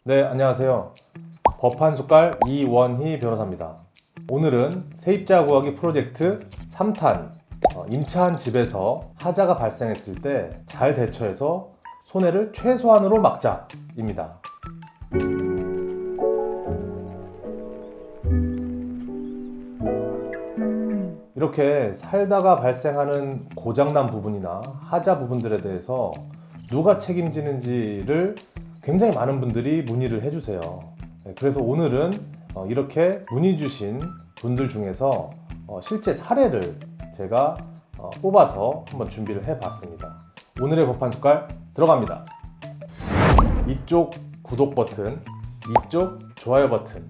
네, 안녕하세요. 법한숟갈 이원희 변호사입니다. 오늘은 세입자 구하기 프로젝트 3탄 임차한 집에서 하자가 발생했을 때 잘 대처해서 손해를 최소한으로 막자입니다. 이렇게 살다가 발생하는 고장난 부분이나 하자 부분들에 대해서 누가 책임지는지를 굉장히 많은 분들이 문의를 해주세요. 그래서 오늘은 이렇게 문의 주신 분들 중에서 실제 사례를 제가 뽑아서 한번 준비를 해봤습니다. 오늘의 법한숟갈 들어갑니다. 이쪽 구독 버튼, 이쪽 좋아요 버튼.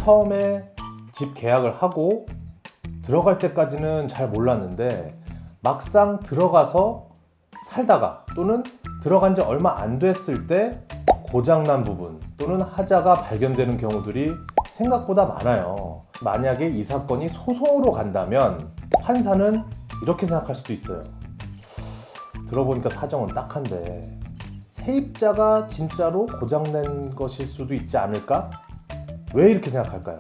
처음에 집 계약을 하고 들어갈 때까지는 잘 몰랐는데 막상 들어가서 살다가 또는 들어간 지 얼마 안 됐을 때 고장난 부분 또는 하자가 발견되는 경우들이 생각보다 많아요. 만약에 이 사건이 소송으로 간다면 판사는 이렇게 생각할 수도 있어요. 들어보니까 사정은 딱한데 세입자가 진짜로 고장낸 것일 수도 있지 않을까? 왜 이렇게 생각할까요?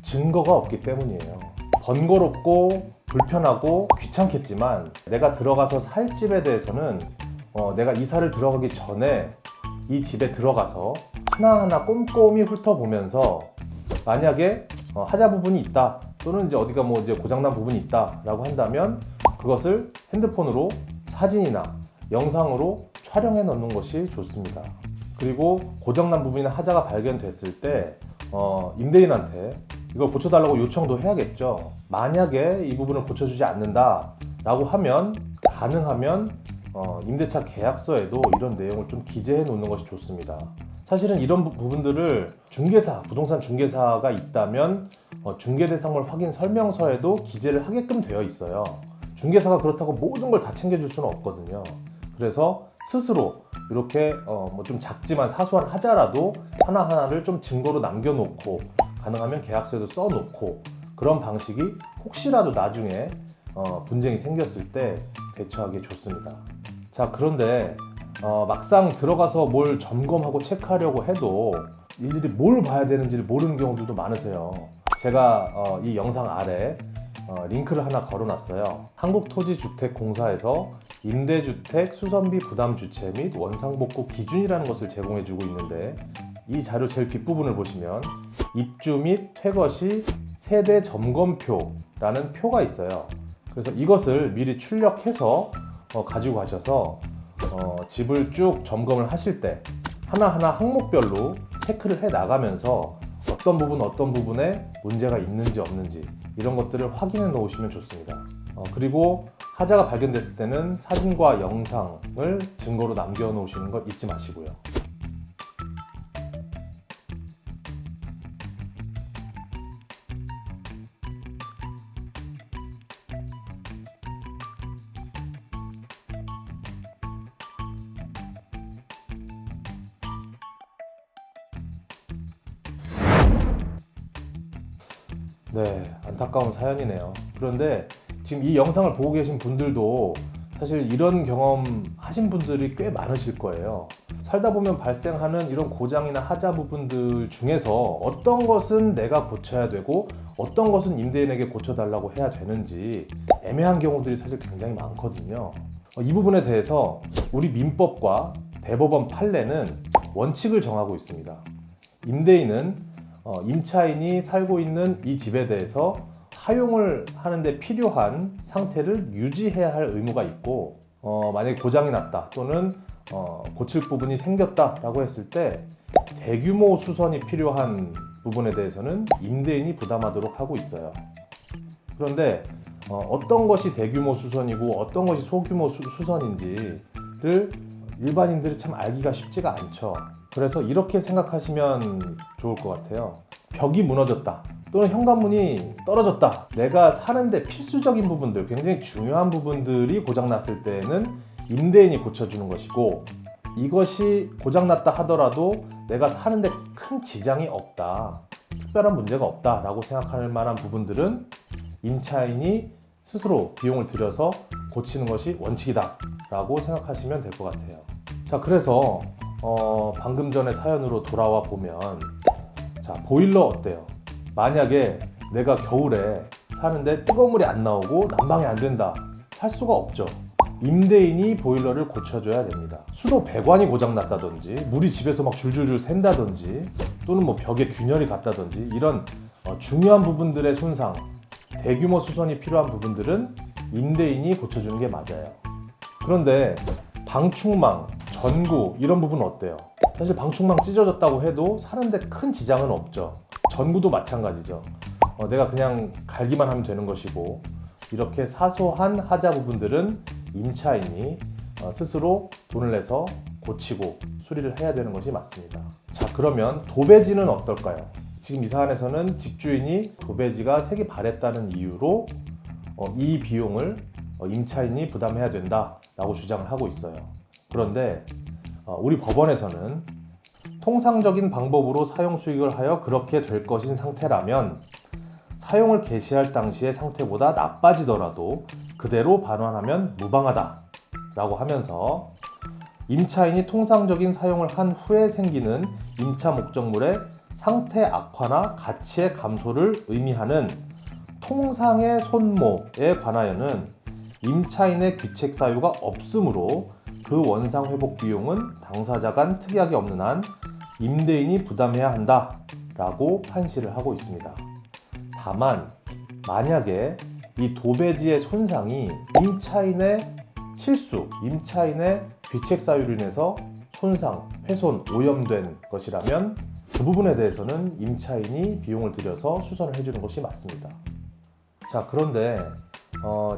증거가 없기 때문이에요. 번거롭고 불편하고 귀찮겠지만 내가 들어가서 살 집에 대해서는 내가 이사를 들어가기 전에 이 집에 들어가서 하나하나 꼼꼼히 훑어보면서 만약에 하자 부분이 있다 또는 이제 어디가 이제 고장난 부분이 있다 라고 한다면 그것을 핸드폰으로 사진이나 영상으로 촬영해 놓는 것이 좋습니다. 그리고 고장난 부분이나 하자가 발견됐을 때 임대인한테 이걸 고쳐달라고 요청도 해야겠죠. 만약에 이 부분을 고쳐주지 않는다 라고 하면 가능하면 임대차 계약서에도 이런 내용을 좀 기재해 놓는 것이 좋습니다. 사실은 이런 부분들을 부동산 중개사가 있다면 중개대상물 확인 설명서에도 기재를 하게끔 되어 있어요. 중개사가 그렇다고 모든 걸 다 챙겨줄 수는 없거든요. 그래서 스스로 이렇게 좀 작지만 사소한 하자라도 하나하나를 좀 증거로 남겨놓고 가능하면 계약서에도 써놓고 그런 방식이 혹시라도 나중에 분쟁이 생겼을 때 대처하기 좋습니다. 자, 그런데 막상 들어가서 뭘 점검하고 체크하려고 해도 일일이 뭘 봐야 되는지를 모르는 경우들도 많으세요. 제가 이 영상 아래 링크를 하나 걸어놨어요. 한국토지주택공사에서 임대주택 수선비 부담 주체 및 원상복구 기준이라는 것을 제공해주고 있는데 이 자료 제일 뒷부분을 보시면 입주 및 퇴거 시 세대 점검표라는 표가 있어요. 그래서 이것을 미리 출력해서 가지고 가셔서 집을 쭉 점검을 하실 때 하나하나 항목별로 체크를 해 나가면서 어떤 부분에 문제가 있는지 없는지 이런 것들을 확인해 놓으시면 좋습니다. 그리고 하자가 발견됐을 때는 사진과 영상을 증거로 남겨 놓으시는 것 잊지 마시고요. 네, 안타까운 사연이네요. 그런데 지금 이 영상을 보고 계신 분들도 사실 이런 경험 하신 분들이 꽤 많으실 거예요. 살다 보면 발생하는 이런 고장이나 하자 부분들 중에서 어떤 것은 내가 고쳐야 되고 어떤 것은 임대인에게 고쳐달라고 해야 되는지 애매한 경우들이 사실 굉장히 많거든요. 이 부분에 대해서 우리 민법과 대법원 판례는 원칙을 정하고 있습니다. 임대인은 임차인이 살고 있는 이 집에 대해서 사용을 하는데 필요한 상태를 유지해야 할 의무가 있고 만약에 고장이 났다 또는 고칠 부분이 생겼다라고 했을 때 대규모 수선이 필요한 부분에 대해서는 임대인이 부담하도록 하고 있어요. 그런데 어떤 것이 대규모 수선이고 어떤 것이 소규모 수선인지를 일반인들이 참 알기가 쉽지가 않죠. 그래서 이렇게 생각하시면 좋을 것 같아요. 벽이 무너졌다 또는 현관문이 떨어졌다. 내가 사는데 필수적인 부분들, 굉장히 중요한 부분들이 고장났을 때는 임대인이 고쳐주는 것이고, 이것이 고장났다 하더라도 내가 사는데 큰 지장이 없다, 특별한 문제가 없다라고 생각할 만한 부분들은 임차인이 스스로 비용을 들여서 고치는 것이 원칙이다 라고 생각하시면 될 것 같아요. 자, 그래서 방금 전에 사연으로 돌아와 보면, 자, 보일러 어때요? 만약에 내가 겨울에 사는데 뜨거운 물이 안 나오고 난방이 안 된다, 살 수가 없죠. 임대인이 보일러를 고쳐줘야 됩니다. 수도 배관이 고장났다든지, 물이 집에서 막 줄줄줄 샌다든지, 또는 뭐 벽에 균열이 갔다든지, 이런 중요한 부분들의 손상, 대규모 수선이 필요한 부분들은 임대인이 고쳐주는 게 맞아요. 그런데 방충망, 전구 이런 부분은 어때요? 사실 방충망 찢어졌다고 해도 사는데 큰 지장은 없죠. 전구도 마찬가지죠. 내가 그냥 갈기만 하면 되는 것이고, 이렇게 사소한 하자 부분들은 임차인이 스스로 돈을 내서 고치고 수리를 해야 되는 것이 맞습니다. 자, 그러면 도배지는 어떨까요? 지금 이 사안에서는 집주인이 도배지가 색이 바랬다는 이유로 이 비용을 임차인이 부담해야 된다라고 주장을 하고 있어요. 그런데 우리 법원에서는 통상적인 방법으로 사용 수익을 하여 그렇게 될 것인 상태라면 사용을 개시할 당시의 상태보다 나빠지더라도 그대로 반환하면 무방하다라고 하면서, 임차인이 통상적인 사용을 한 후에 생기는 임차 목적물의 상태 악화나 가치의 감소를 의미하는 통상의 손모에 관하여는 임차인의 귀책 사유가 없으므로 그 원상 회복 비용은 당사자 간 특이하게 없는 한 임대인이 부담해야 한다라고 판시를 하고 있습니다. 다만 만약에 이 도배지의 손상이 임차인의 실수, 임차인의 귀책 사유로 인해서 손상, 훼손, 오염된 것이라면 그 부분에 대해서는 임차인이 비용을 들여서 수선을 해주는 것이 맞습니다. 자, 그런데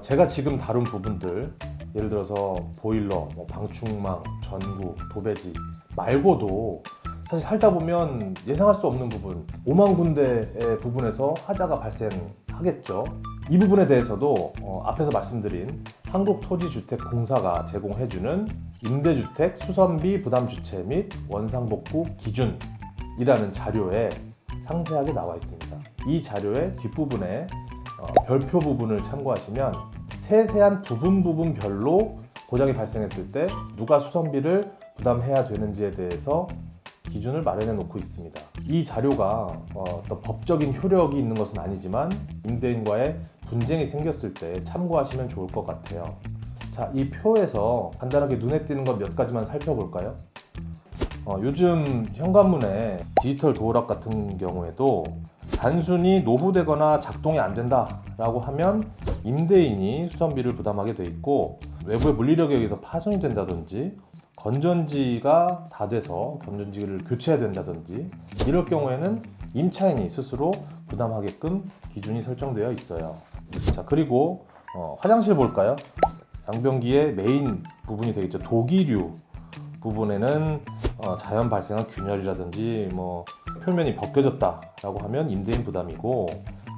제가 지금 다룬 부분들, 예를 들어서 보일러, 방충망, 전구, 도배지 말고도 사실 살다 보면 예상할 수 없는 부분, 5만 군데의 부분에서 하자가 발생하겠죠. 이 부분에 대해서도 앞에서 말씀드린 한국토지주택공사가 제공해주는 임대주택 수선비 부담주체 및 원상복구 기준이라는 자료에 상세하게 나와 있습니다. 이 자료의 뒷부분에 별표 부분을 참고하시면 세세한 부분별로 고장이 발생했을 때 누가 수선비를 부담해야 되는지에 대해서 기준을 마련해 놓고 있습니다. 이 자료가 어떤 법적인 효력이 있는 것은 아니지만 임대인과의 분쟁이 생겼을 때 참고하시면 좋을 것 같아요. 자, 이 표에서 간단하게 눈에 띄는 것 몇 가지만 살펴볼까요? 요즘 현관문에 디지털 도어락 같은 경우에도 단순히 노후되거나 작동이 안 된다라고 하면 임대인이 수선비를 부담하게 돼 있고, 외부의 물리력에 의해서 파손이 된다든지 건전지가 다 돼서 건전지를 교체해야 된다든지 이럴 경우에는 임차인이 스스로 부담하게끔 기준이 설정되어 있어요. 자, 그리고 화장실 볼까요? 양변기의 메인 부분이 되겠죠. 도기류 부분에는 자연 발생한 균열이라든지 표면이 벗겨졌다라고 하면 임대인 부담이고,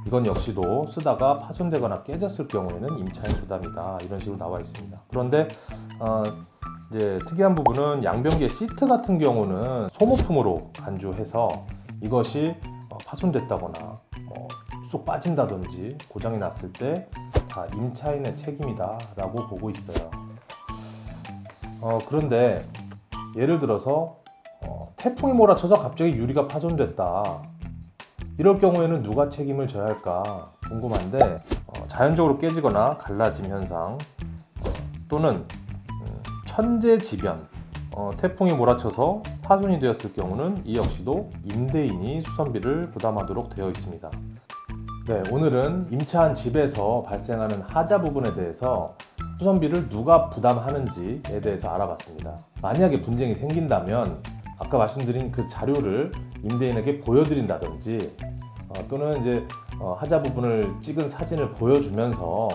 이건 역시도 쓰다가 파손되거나 깨졌을 경우에는 임차인 부담이다, 이런 식으로 나와 있습니다. 그런데 이제 특이한 부분은 양변기의 시트 같은 경우는 소모품으로 간주해서 이것이 파손됐다거나 쑥 빠진다든지 고장이 났을 때 다 임차인의 책임이다 라고 보고 있어요. 그런데 예를 들어서 태풍이 몰아쳐서 갑자기 유리가 파손됐다, 이럴 경우에는 누가 책임을 져야 할까 궁금한데, 자연적으로 깨지거나 갈라짐 현상, 또는 천재지변, 태풍이 몰아쳐서 파손이 되었을 경우는 이 역시도 임대인이 수선비를 부담하도록 되어 있습니다. 네, 오늘은 임차한 집에서 발생하는 하자 부분에 대해서 수선비를 누가 부담하는지에 대해서 알아봤습니다. 만약에 분쟁이 생긴다면 아까 말씀드린 그 자료를 임대인에게 보여드린다든지, 또는 이제 하자 부분을 찍은 사진을 보여주면서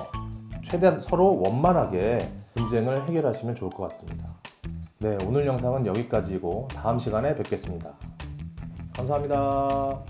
최대한 서로 원만하게 분쟁을 해결하시면 좋을 것 같습니다. 네, 오늘 영상은 여기까지고 다음 시간에 뵙겠습니다. 감사합니다.